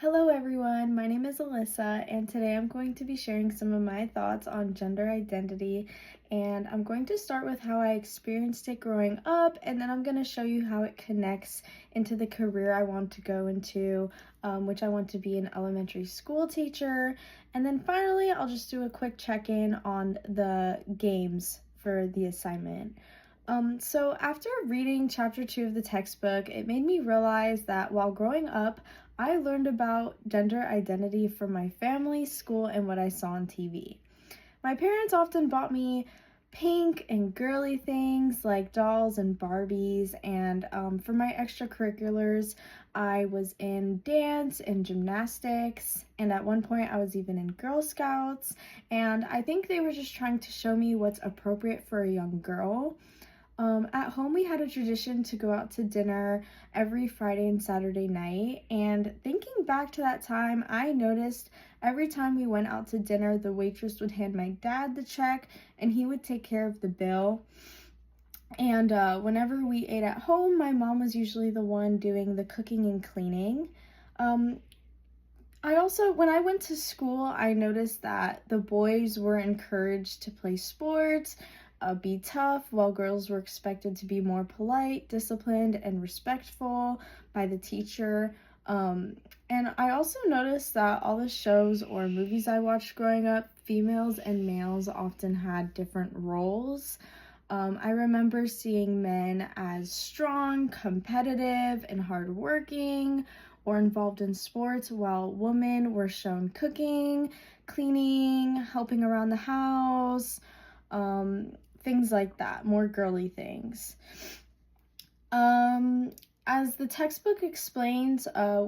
Hello everyone, my name is Alyssa and today I'm going to be sharing some of my thoughts on gender identity, and I'm going to start with how I experienced it growing up, and then I'm going to show you how it connects into the career I want to go into, which I want to be an elementary school teacher, and then finally I'll just do a quick check-in on the games for the assignment. So after reading chapter 2 of the textbook, it made me realize that while growing up, I learned about gender identity from my family, school, and what I saw on TV. My parents often bought me pink and girly things like dolls and Barbies, and for my extracurriculars, I was in dance and gymnastics, and at one point I was even in Girl Scouts, and I think they were just trying to show me what's appropriate for a young girl. At home, we had a tradition to go out to dinner every Friday and Saturday night, and thinking back to that time, I noticed every time we went out to dinner, the waitress would hand my dad the check, and he would take care of the bill. And whenever we ate at home, my mom was usually the one doing the cooking and cleaning. Um, when I went to school, I noticed that the boys were encouraged to play sports, be tough, while girls were expected to be more polite, disciplined, and respectful by the teacher. And I also noticed that all the shows or movies I watched growing up, females and males often had different roles. I remember seeing men as strong, competitive, and hardworking, or involved in sports, while women were shown cooking, cleaning, helping around the house, things like that, more girly things. As the textbook explains,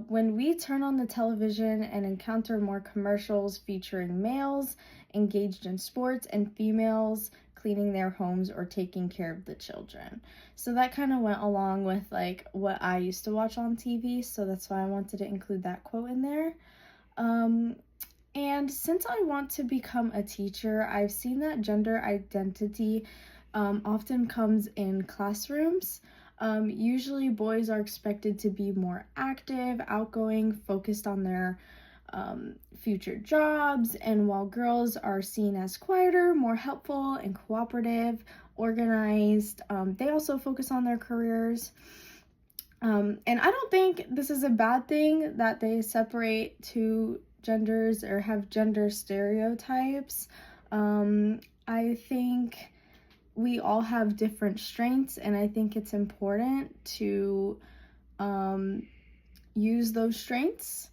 when we turn on the television and encounter more commercials featuring males engaged in sports and females cleaning their homes or taking care of the children. So that kind of went along with like what I used to watch on TV, so that's why I wanted to include that quote in there. And since I want to become a teacher, I've seen that gender identity often comes in classrooms. Usually boys are expected to be more active, outgoing, focused on their future jobs, and while girls are seen as quieter, more helpful, and cooperative, organized, they also focus on their careers. And I don't think this is a bad thing that they separate two genders or have gender stereotypes. I think we all have different strengths, and I think it's important to use those strengths.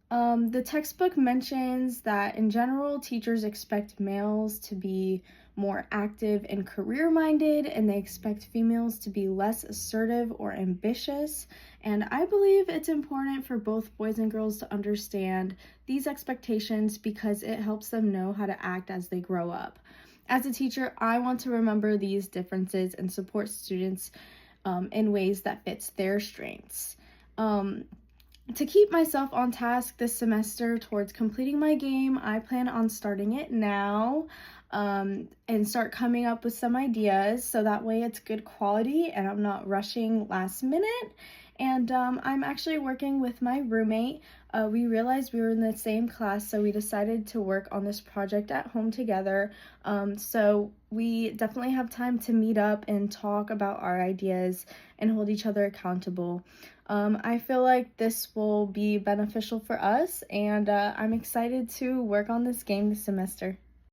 The textbook mentions that in general, teachers expect males to be more active and career-minded, and they expect females to be less assertive or ambitious. And I believe it's important for both boys and girls to understand these expectations because it helps them know how to act as they grow up. As a teacher, I want to remember these differences and support students in ways that fits their strengths. To keep myself on task this semester towards completing my game, I plan on starting it now and start coming up with some ideas so that way it's good quality and I'm not rushing last minute. And I'm actually working with my roommate. We realized we were in the same class, so we decided to work on this project at home together. So we definitely have time to meet up and talk about our ideas and hold each other accountable. I feel like this will be beneficial for us, and I'm excited to work on this game this semester.